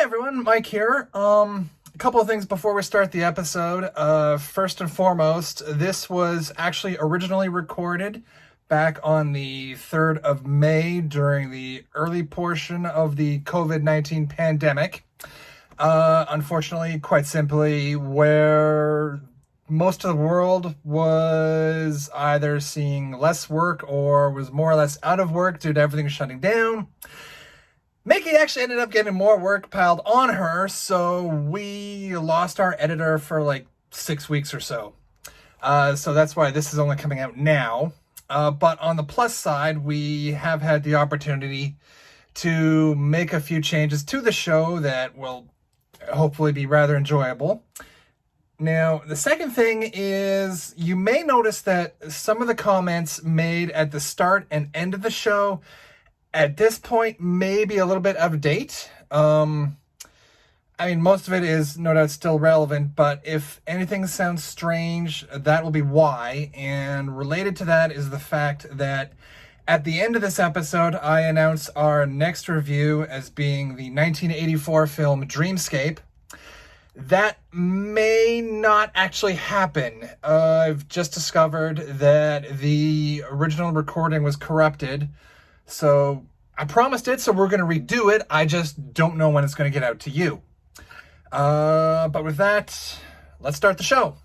everyone, Mike here. A couple of things before we start the episode. First and foremost, this was actually originally recorded back on the 3rd of May during the early portion of the COVID-19 pandemic. Unfortunately, quite simply, where most of the world was either seeing less work or was more or less out of work due to everything shutting down. Mickey actually ended up getting more work piled on her, so we lost our editor for like 6 weeks or so. So that's why this is only coming out now. But on the plus side, we have had the opportunity to make a few changes to the show that will hopefully be rather enjoyable. Now, the second thing is you may notice that some of the comments made at the start and end of the show at this point may be a little bit out of date. Most of it is no doubt still relevant, but if anything sounds strange, that will be why. And related to that is the fact that at the end of this episode, I announce our next review as being the 1984 film Dreamscape. That may not actually happen. I've just discovered that the original recording was corrupted. So I promised it, so we're going to redo it. I just don't know when it's going to get out to you. But with that, let's start the show.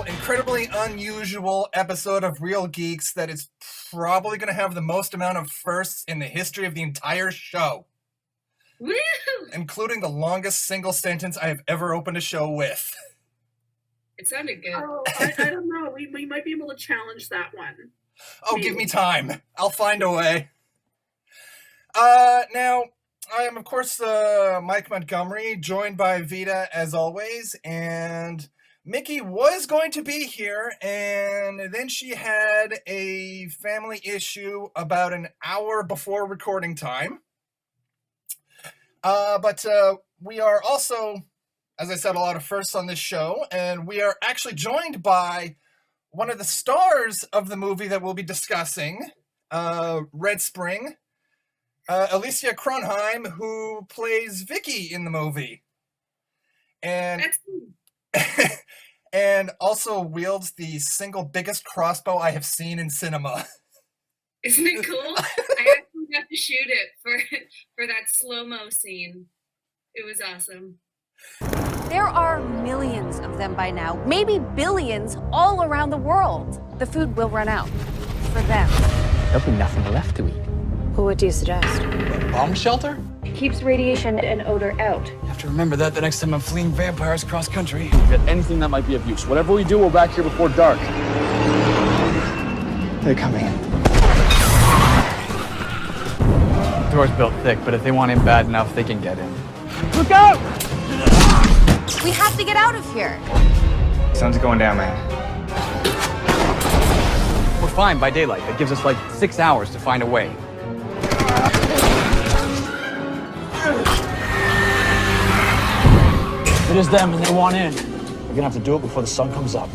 Incredibly unusual episode of Reel Geeks that is probably going to have the most amount of firsts in the history of the entire show. Woo! Including the longest single sentence I have ever opened a show with. It sounded good. Oh, I don't know. We might be able to challenge that one. Oh, maybe. Give me time. I'll find a way. Now, I am, of course, Mike Montgomery, joined by Veda, as always, and Mickey was going to be here, and then she had a family issue about an hour before recording time. But we are also, as I said, a lot of firsts on this show, and we are actually joined by one of the stars of the movie that we'll be discussing, Red Spring, Elysia Cronheim, who plays Vicky in the movie. And and also wields the single biggest crossbow I have seen in cinema. Isn't it cool? I actually got to shoot it for that slow-mo scene. It was awesome. There are millions of them by now, maybe billions all around the world. The food will run out for them. There'll be nothing left to eat. Well, what do you suggest? A bomb shelter? Keeps radiation and odor out. You have to remember that the next time I'm fleeing vampires cross country. Get anything that might be of use. Whatever we do, we're back here before dark. They're coming. The door's built thick, but if they want in bad enough, they can get in. Look out! We have to get out of here. Sun's going down, man. We're fine by daylight. That gives us like 6 hours to find a way. It is them and they want in. We're gonna have to do it before the sun comes up.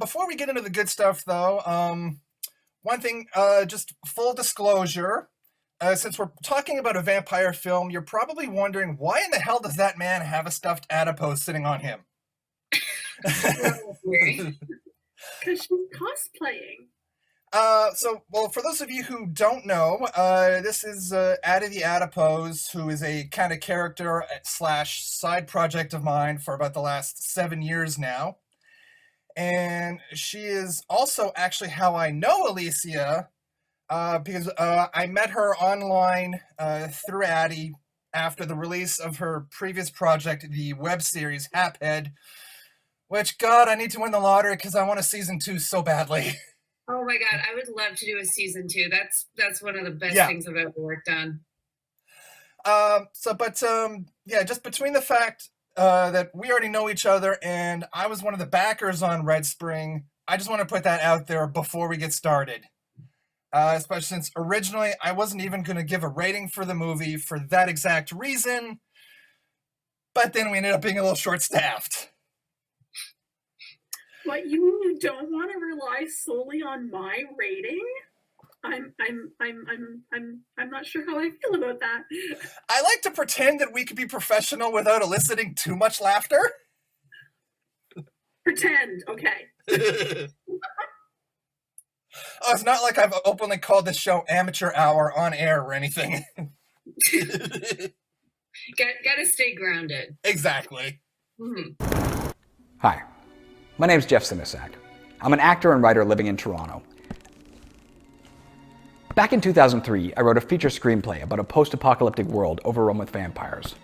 Before we get into the good stuff, though, one thing, just full disclosure, since we're talking about a vampire film, you're probably wondering, why in the hell does that man have a stuffed adipose sitting on him? Because she's cosplaying. For those of you who don't know, this is Addy the Adipose, who is a kind of character / side project of mine for about the last 7 years now. And she is also actually how I know Elysia, because I met her online through Addie after the release of her previous project, the web series Haphead, which, God, I need to win the lottery because I want a season 2 so badly. Oh my God, I would love to do a season 2. That's one of the best things I've ever worked on. Just between the fact that we already know each other and I was one of the backers on Red Spring, I just want to put that out there before we get started. Especially since originally I wasn't even going to give a rating for the movie for that exact reason, but then we ended up being a little short-staffed. But you don't want to rely solely on my rating? I'm not sure how I feel about that. I like to pretend that we could be professional without eliciting too much laughter. Pretend, okay. Oh, it's not like I've openly called this show Amateur Hour on air or anything. Gotta stay grounded. Exactly. Mm-hmm. Hi, my name's Jeff Sinesac. I'm an actor and writer living in Toronto. Back in 2003, I wrote a feature screenplay about a post-apocalyptic world overrun with vampires.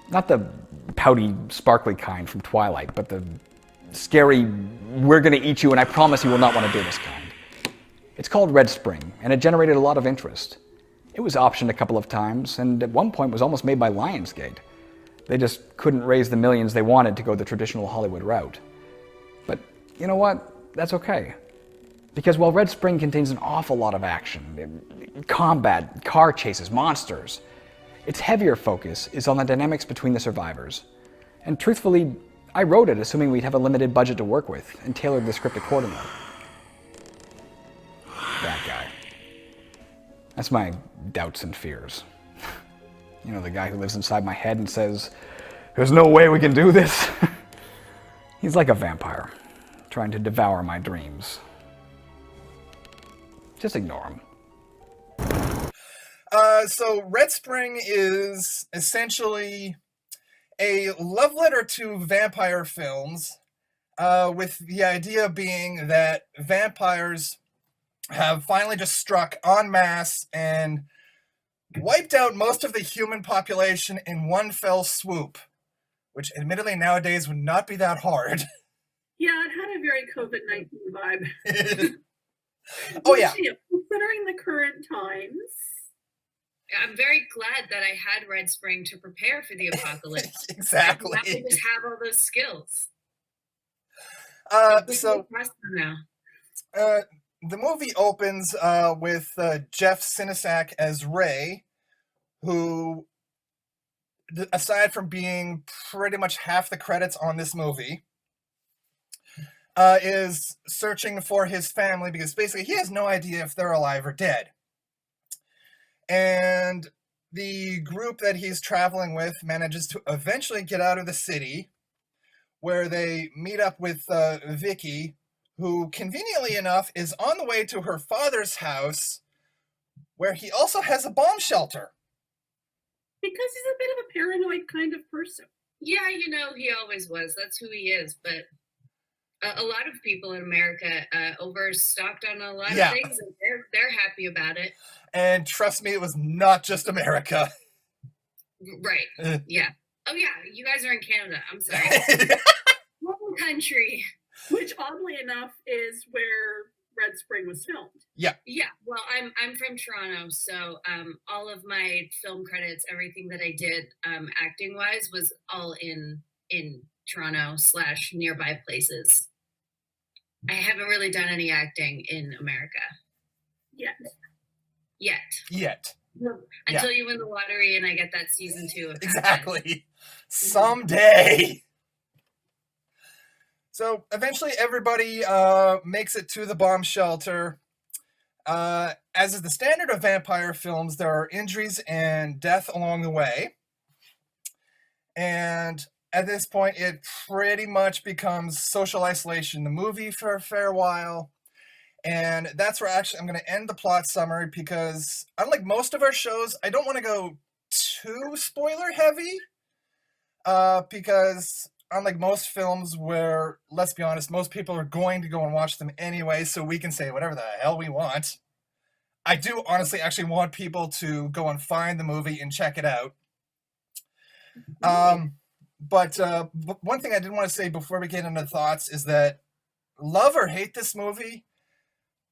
Not the pouty, sparkly kind from Twilight, but the scary, we're gonna eat you and I promise you will not want to do this kind. It's called Red Spring, and it generated a lot of interest. It was optioned a couple of times, and at one point was almost made by Lionsgate. They just couldn't raise the millions they wanted to go the traditional Hollywood route. But you know what? That's okay. Because while Red Spring contains an awful lot of action, combat, car chases, monsters, its heavier focus is on the dynamics between the survivors. And truthfully, I wrote it assuming we'd have a limited budget to work with, and tailored the script accordingly. That guy. That's my doubts and fears. You know, the guy who lives inside my head and says, "There's no way we can do this." He's like a vampire, trying to devour my dreams. Just ignore him. So Red Spring is essentially a love letter to vampire films, with the idea being that vampires have finally just struck en masse and wiped out most of the human population in one fell swoop, which admittedly nowadays would not be that hard. Yeah, it had a very COVID-19 vibe. Oh, yeah. Considering the current times. I'm very glad that I had Red Spring to prepare for the apocalypse. Exactly. I just have all those skills. The movie opens with Jeff Sinesac as Ray, who, aside from being pretty much half the credits on this movie, is searching for his family because basically he has no idea if they're alive or dead. And the group that he's traveling with manages to eventually get out of the city, where they meet up with Vicky, who, conveniently enough, is on the way to her father's house, where he also has a bomb shelter. Because he's a bit of a paranoid kind of person. Yeah, you know, he always was. That's who he is. But a lot of people in America overstocked on a lot of things, and they're happy about it. And trust me, it was not just America. Right. Yeah. Oh, yeah. You guys are in Canada. I'm sorry. One country. Which, oddly enough, is where Red Spring was filmed. Yeah. Yeah. Well, I'm from Toronto, so all of my film credits, everything that I did acting wise, was all in Toronto / nearby places. I haven't really done any acting in America yet. Until you win the lottery and I get that season 2 of Exactly. Someday. So eventually everybody makes it to the bomb shelter. As is the standard of vampire films, there are injuries and death along the way. And at this point, it pretty much becomes social isolation, the movie, for a fair while. And that's where actually I'm going to end the plot summary, because unlike most of our shows, I don't want to go too spoiler heavy, because unlike most films where, let's be honest, most people are going to go and watch them anyway, so we can say whatever the hell we want. I do honestly actually want people to go and find the movie and check it out. But one thing I did want to say before we get into thoughts is that love or hate this movie,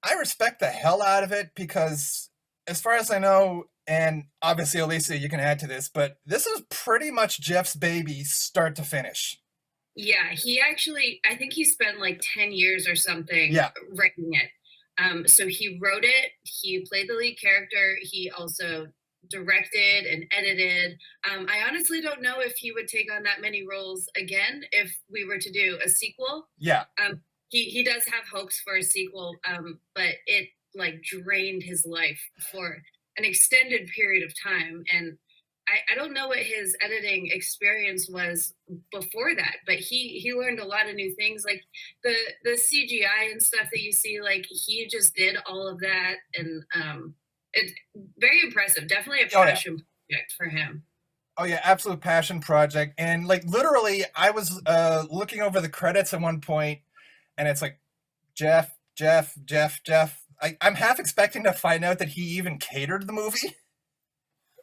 I respect the hell out of it because as far as I know, and obviously Elysia, you can add to this, but this is pretty much Jeff's baby start to finish. Yeah, he actually, I think he spent like 10 years or something writing it. So he wrote it, he played the lead character, he also directed and edited. I honestly don't know if he would take on that many roles again if we were to do a sequel. Yeah. He does have hopes for a sequel, but it like drained his life for an extended period of time. And I don't know what his editing experience was before that, but he learned a lot of new things, like the CGI and stuff that you see, like he just did all of that. And it's very impressive. Definitely a passion project for him. Oh yeah, absolute passion project. And like literally I was looking over the credits at one point and it's like Jeff. I'm half expecting to find out that he even catered the movie.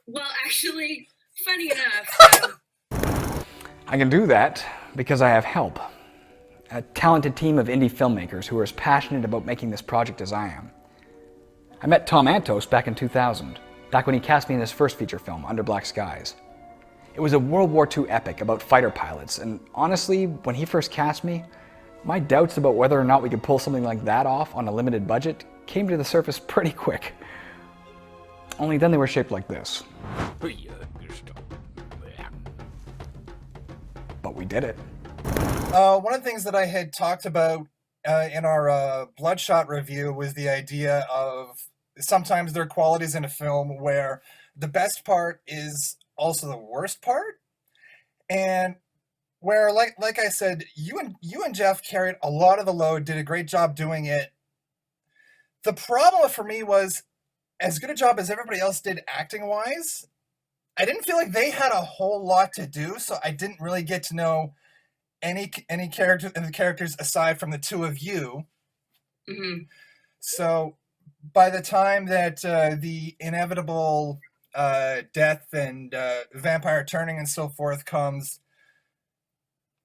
Well, actually, funny enough. I can do that because I have help. A talented team of indie filmmakers who are as passionate about making this project as I am. I met Tom Antos back in 2000, back when he cast me in his first feature film, Under Black Skies. It was a World War II epic about fighter pilots, and honestly, when he first cast me, my doubts about whether or not we could pull something like that off on a limited budget came to the surface pretty quick. Only then they were shaped like this. But we did it. One of the things that I had talked about in our Bloodshot review was the idea of sometimes there are qualities in a film where the best part is also the worst part. And where, like I said, you and Jeff carried a lot of the load, did a great job doing it. The problem for me was, as good a job as everybody else did acting-wise, I didn't feel like they had a whole lot to do, so I didn't really get to know any characters aside from the two of you. Mm-hmm. So by the time that the inevitable death and vampire turning and so forth comes,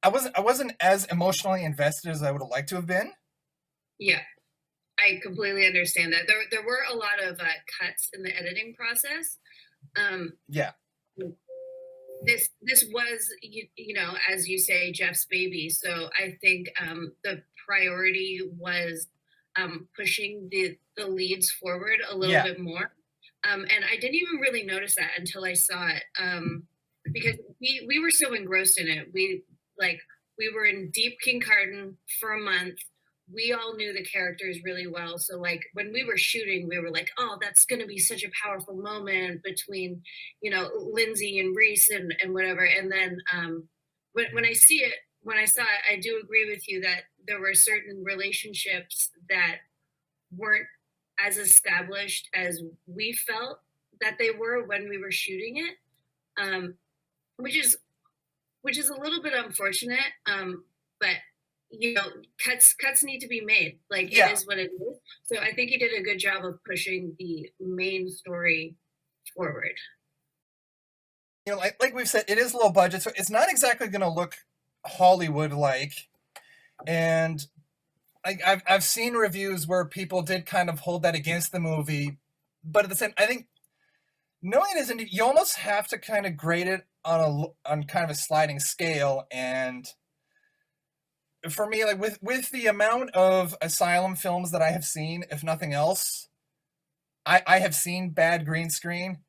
I wasn't as emotionally invested as I would have liked to have been. Yeah. I completely understand that. There were a lot of cuts in the editing process. Yeah. This was, you know, as you say, Jeff's baby. So I think the priority was pushing the leads forward a little bit more. And I didn't even really notice that until I saw it, because we were so engrossed in it. We were in deep Kincardine for a month. We all knew the characters really well. So like when we were shooting, we were like, oh, that's going to be such a powerful moment between, you know, Lindsay and Reese and whatever. And then when I saw it, I do agree with you that there were certain relationships that weren't as established as we felt that they were when we were shooting it, which is a little bit unfortunate. But you know, cuts need to be made. Like it is what it is. So I think he did a good job of pushing the main story forward. You know, like we've said, it is low budget, so it's not exactly going to look Hollywood-like. And I've seen reviews where people did kind of hold that against the movie, but at the same, I think knowing it is indie, you almost have to kind of grade it on kind of a sliding scale. And for me, like with the amount of asylum films that I have seen, if nothing else, I have seen bad green screen,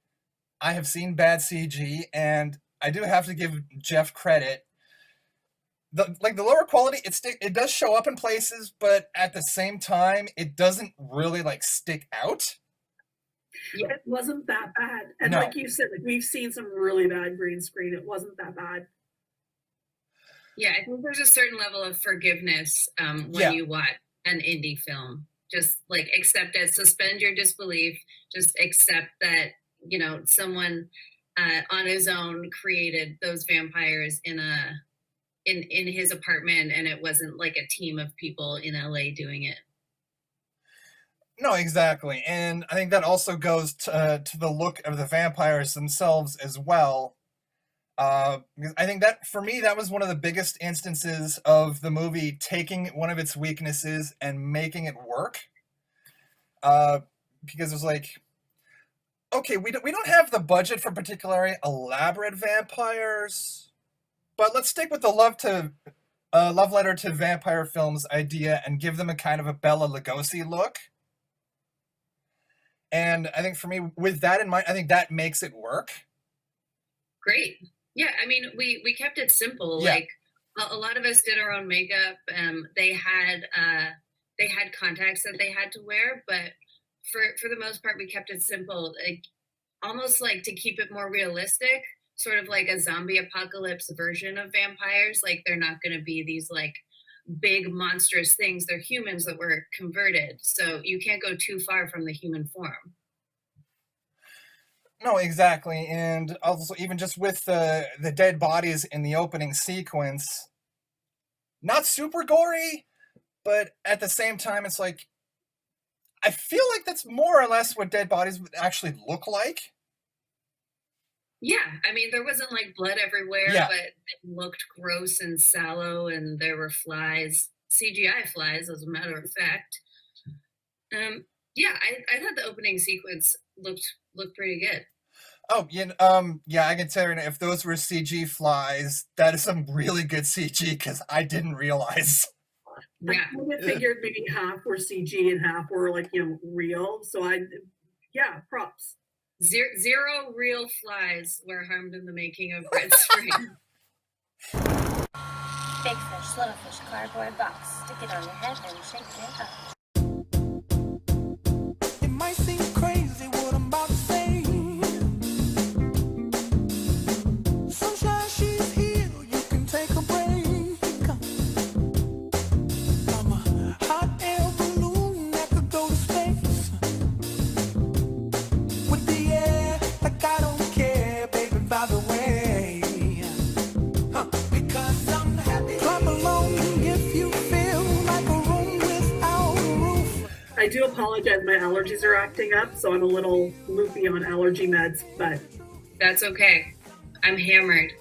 I have seen bad CG, and I do have to give Jeff credit. The lower quality, it does show up in places, but at the same time, it doesn't really like stick out. Yeah. It wasn't that bad, and like you said, like we've seen some really bad green screen. It wasn't that bad. Yeah, I think there's a certain level of forgiveness when you watch an indie film. Just like accept it, suspend your disbelief, just accept that, you know, someone on his own created those vampires in a in his apartment, and it wasn't like a team of people in LA doing it. No, exactly. And I think that also goes to the look of the vampires themselves as well. Because I think that, for me, that was one of the biggest instances of the movie taking one of its weaknesses and making it work. Because it was like, okay, we don't have the budget for particularly elaborate vampires, but let's stick with the love letter to vampire films idea and give them a kind of a Bela Lugosi look. And I think for me, with that in mind, I think that makes it work. Great. Yeah, I mean, we kept it simple. Yeah. Like a lot of us did our own makeup. They had contacts that they had to wear, but for the most part, we kept it simple. Like almost like to keep it more realistic, sort of like a zombie apocalypse version of vampires. Like they're not going to be these like big monstrous things. They're humans that were converted, so you can't go too far from the human form. No, exactly. And also, even just with the dead bodies in the opening sequence, not super gory, but at the same time, it's like, I feel like that's more or less what dead bodies would actually look like. Yeah, I mean, there wasn't like blood everywhere, Yeah. but it looked gross and sallow, and there were flies, CGI flies, as a matter of fact. Yeah, I thought the opening sequence looked pretty good. Oh, yeah, I can tell you, if those were CG flies, that is some really good CG, because I didn't realize. Yeah, I kind of figured maybe half were CG and half were like, real. So props. zero real flies were harmed in the making of Red Spring. Big fish, little fish, cardboard box. Stick it on your head and shake it up. It might seem crazy what I'm about to say. Sunshine, she's here. You can take a break. I'm a hot air balloon that could go to space. With the air, like I don't care, baby, by the way. Because I'm happy. Clap along if you feel like a room without a roof. I do apologize. My allergies are acting up, so I'm a little loopy on allergy meds, but That's okay. I'm hammered.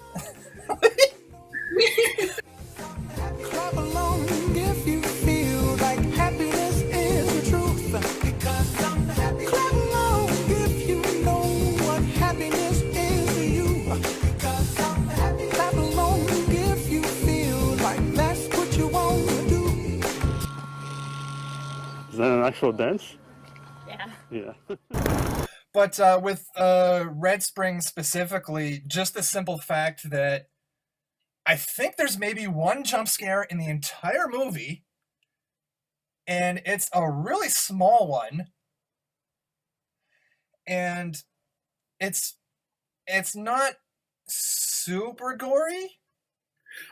Clap along if you feel like happiness is the truth. Because I'm happy. Clap along if you know what happiness is to you. Because I'm happy. Clap along if you feel like that's what you want to do. Is that an actual dance? Yeah. Yeah. But with Red Spring specifically, just the simple fact that I think there's maybe one jump scare in the entire movie, and it's a really small one, and it's not super gory.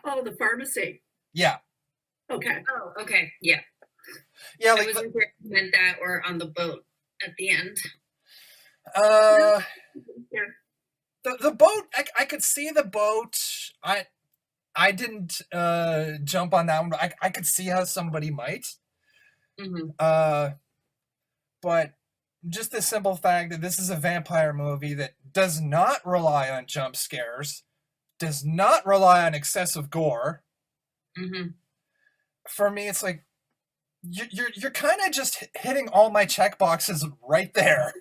oh, the pharmacy. Yeah, Okay. Oh, okay. Yeah. yeah, I like wasn't sure if you meant that or on the boat at the end. uh, Yeah. the boat. I could see the boat. I didn't jump on that one, but I could see how somebody might. Hmm. But just the simple fact that this is a vampire movie that does not rely on jump scares, does not rely on excessive gore. Hmm. For me, it's like you're kind of just hitting all my check boxes right there.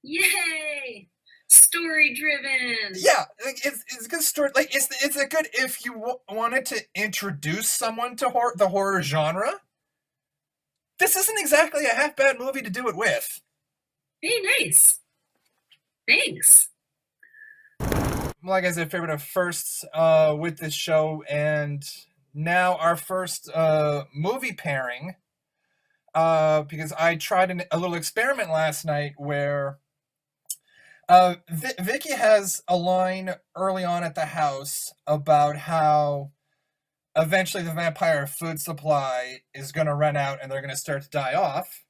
Yay! Story driven. Yeah, like it's a good story. Like it's a good, if you wanted to introduce someone to the horror genre. This isn't exactly a half bad movie to do it with. Hey, nice. Thanks. Like I said, favorite of firsts with this show, and now our first movie pairing. Because I tried a little experiment last night where Vicky has a line early on at the house about how eventually the vampire food supply is going to run out and they're going to start to die off.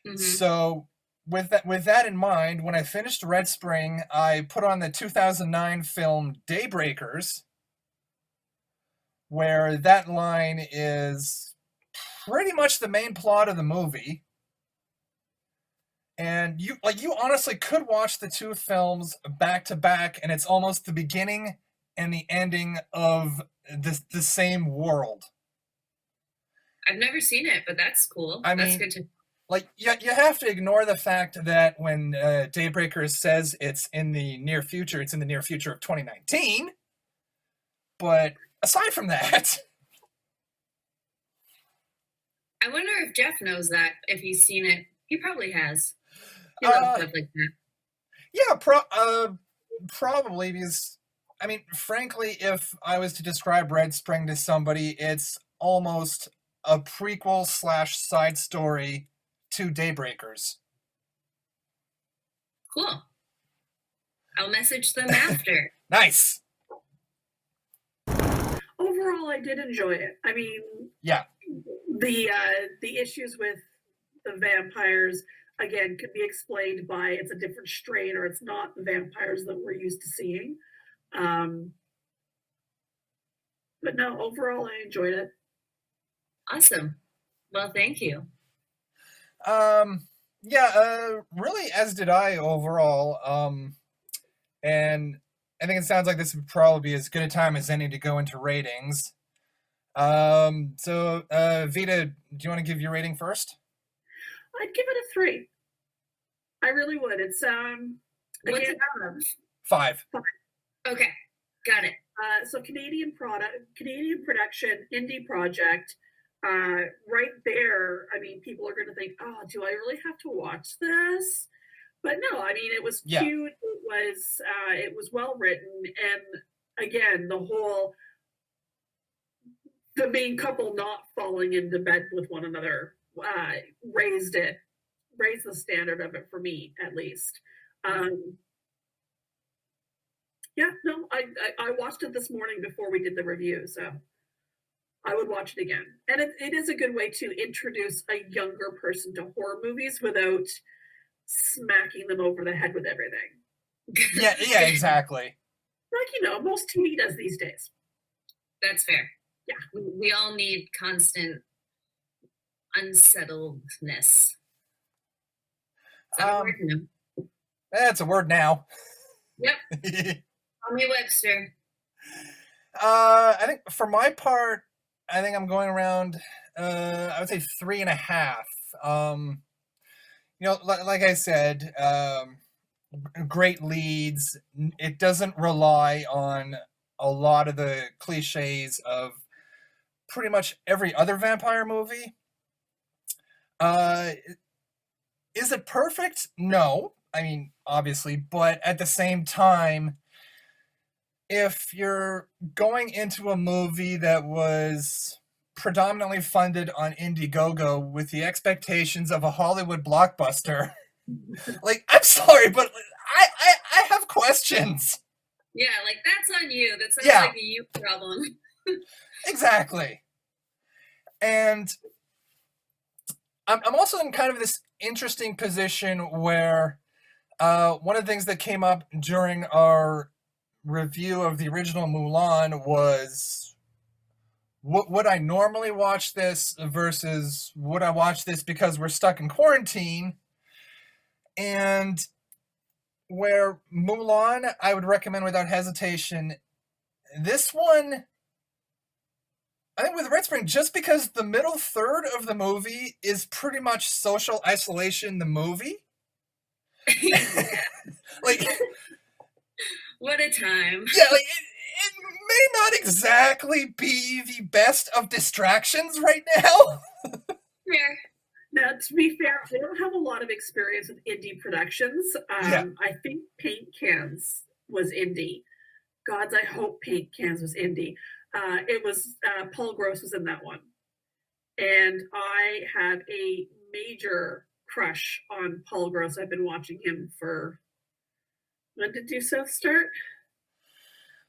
Mhm. So with that in mind, when I finished Red Spring, I put on the 2009 film Daybreakers. where that line is pretty much the main plot of the movie. And you honestly could watch the two films back to back, and it's almost the beginning and the ending of the same world. I've never seen it, but that's cool. I That's mean, good to. like, you have to ignore the fact that when Daybreakers says it's in the near future, it's in the near future of 2019. But aside from that, I wonder if Jeff knows that, if he's seen it. He probably has. He loves stuff like that. yeah, probably, because, I mean, frankly, if I was to describe Red Spring to somebody, it's almost a prequel / side story to Daybreakers. Cool. I'll message them after. Nice. Overall, I did enjoy it. I mean, Yeah. The issues with the vampires, again, could be explained by it's a different strain or it's not the vampires that we're used to seeing. But no, overall, I enjoyed it. Awesome. Well, thank you. Yeah, really, as did I overall. And I think it sounds like this would probably be as good a time as any to go into ratings. So, Veda, do you want to give your rating first? I'd give it a 3. I really would. It's What's again, it of? 5. Okay, got it. So Canadian production, indie project. Right there, I mean, people are going to think, oh, do I really have to watch this? But no, I mean, it was Yeah. cute. It was well written, and again, the main couple not falling into bed with one another raised the standard of it for me, at least. Yeah, no, I watched it this morning before we did the review, so I would watch it again. And it is a good way to introduce a younger person to horror movies without smacking them over the head with everything. Yeah, exactly. Like, most TV does these days. That's fair. Yeah. We all need constant unsettledness. Is that a word? No. That's a word now. Yep. Call me Webster. I think for my part, I think I'm going around, I would say 3.5. Like I said, great leads. It doesn't rely on a lot of the cliches of pretty much every other vampire movie. Is it perfect? No. I mean, obviously, but at the same time, if you're going into a movie that was predominantly funded on Indiegogo with the expectations of a Hollywood blockbuster, like, I'm sorry, but I have questions. Yeah, like, that's on you. That sounds Yeah. like a you problem. Exactly. And I'm also in kind of this interesting position where one of the things that came up during our review of the original Mulan was, would I normally watch this versus would I watch this because we're stuck in quarantine? And where Mulan, I would recommend without hesitation. This one, I think with Red Spring, just because the middle third of the movie is pretty much social isolation, the movie. Like, what a time. Yeah, like, it may not exactly be the best of distractions right now. Fair. Now, to be fair, I don't have a lot of experience with indie productions. Yeah. I think Paint Cans was indie. Gods, I hope Paint Cans was indie. It was Paul Gross was in that one, and I had a major crush on Paul Gross. I've been watching him for, when did Due South start?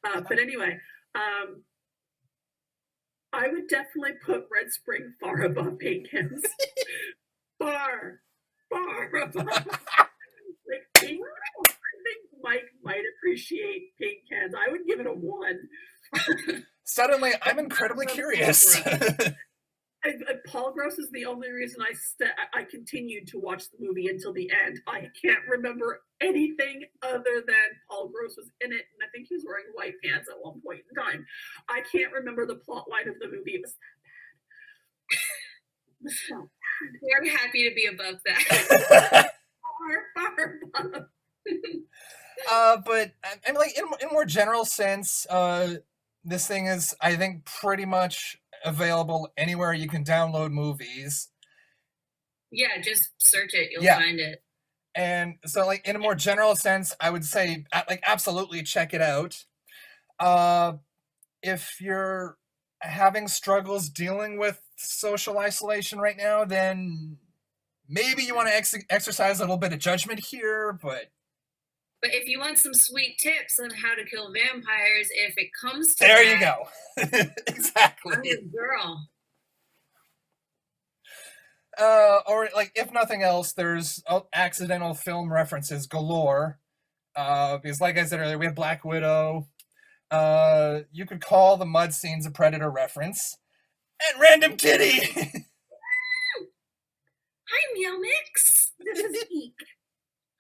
But anyway, I would definitely put Red Spring far above Paint Cans. far above. Like, I think Mike might appreciate Paint Cans. I would give it a 1. Suddenly, I'm incredibly curious. Paul Gross is the only reason I continued to watch the movie until the end. I can't remember anything other than Paul Gross was in it, and I think he was wearing white pants at one point in time. I can't remember the plot line of the movie. It was that bad. It was so bad. We're happy to be above that. Far above. But I mean, like in a more general sense, this thing is, I think, pretty much available anywhere you can download movies. Yeah, just search it, you'll Yeah. find it. And so, like, in a more general sense, I would say, like, absolutely check it out. If you're having struggles dealing with social isolation right now, then maybe you want to exercise a little bit of judgment here, but if you want some sweet tips on how to kill vampires, if it comes to there that, you go. Exactly. I'm your girl. Or, like, if nothing else, there's accidental film references galore. Because, like I said earlier, we have Black Widow. You could call the mud scenes a Predator reference. And Random Kitty! Hi, Meow Mix. This is Eek.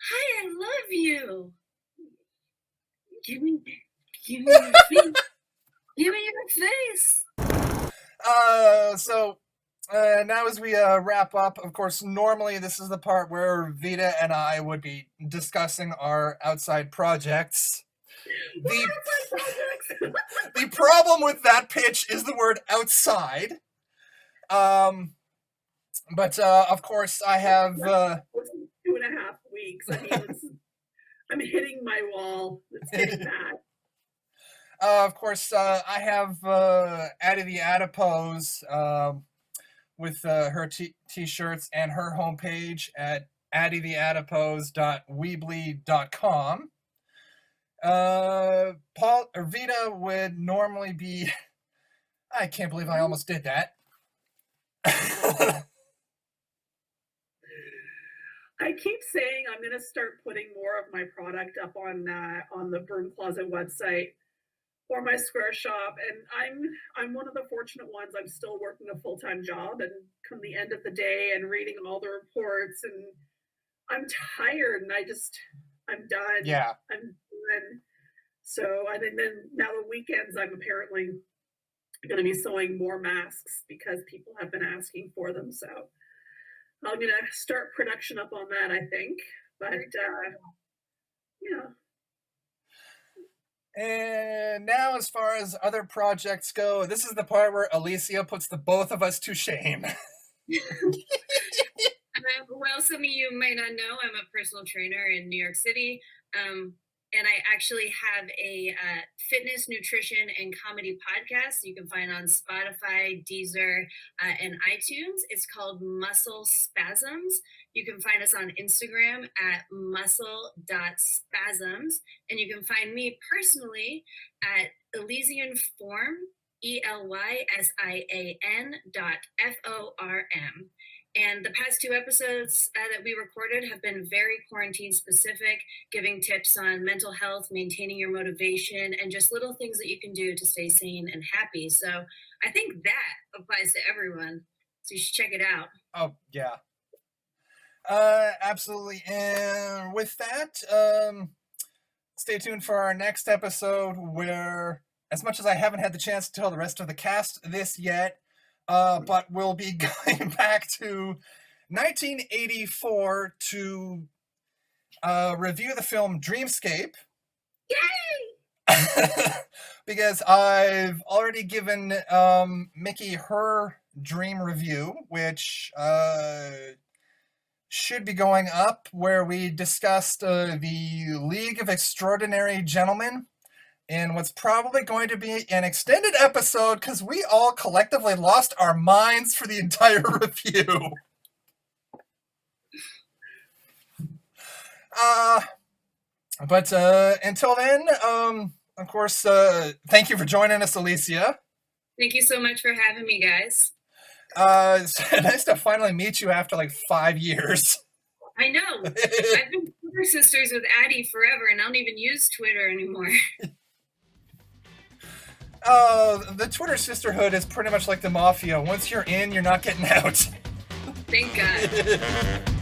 Hi, I love you. Give me your face. Give me your face. So now as we wrap up, of course, normally this is the part where Veda and I would be discussing our outside projects. The problem with that pitch is the word outside. But of course, I have... 2.5 weeks. I mean, I'm hitting my wall. It's getting bad. Of course, I have Addie the Adipose with her t-shirts and her homepage at addietheadipose.weebly.com. Paul or Veda would normally be... I can't believe I almost did that. I keep saying I'm going to start putting more of my product up on the Broom Closet website or my Square Shop, and I'm one of the fortunate ones. I'm still working a full-time job, and come the end of the day and reading all the reports, and I'm tired, and I'm done. Yeah. I'm done. So I think then now the weekends I'm apparently going to be sewing more masks because people have been asking for them. So I'm going to start production up on that, I think. But, yeah. And now, as far as other projects go, this is the part where Elysia puts the both of us to shame. Well, some of you might not know, I'm a personal trainer in New York City. And I actually have a fitness, nutrition, and comedy podcast you can find on Spotify, Deezer, and iTunes. It's called Muscle Spasms. You can find us on Instagram at muscle.spasms. And you can find me personally at Elysian Form, ELYSIAN.FORM. And the past 2 episodes that we recorded have been very quarantine specific, giving tips on mental health, maintaining your motivation, and just little things that you can do to stay sane and happy. So I think that applies to everyone. So you should check it out. Oh, yeah. Absolutely. And with that, stay tuned for our next episode where, as much as I haven't had the chance to tell the rest of the cast this yet, but we'll be going back to 1984 to review the film Dreamscape. Yay! Because I've already given Mickey her dream review, which should be going up, where we discussed the League of Extraordinary Gentlemen in what's probably going to be an extended episode because we all collectively lost our minds for the entire review. But until then, of course, thank you for joining us, Elysia. Thank you so much for having me, guys. It's nice to finally meet you after like 5 years. I know. I've been Twitter sisters with Addie forever, and I don't even use Twitter anymore. The Twitter sisterhood is pretty much like the mafia. Once you're in, you're not getting out. Thank God.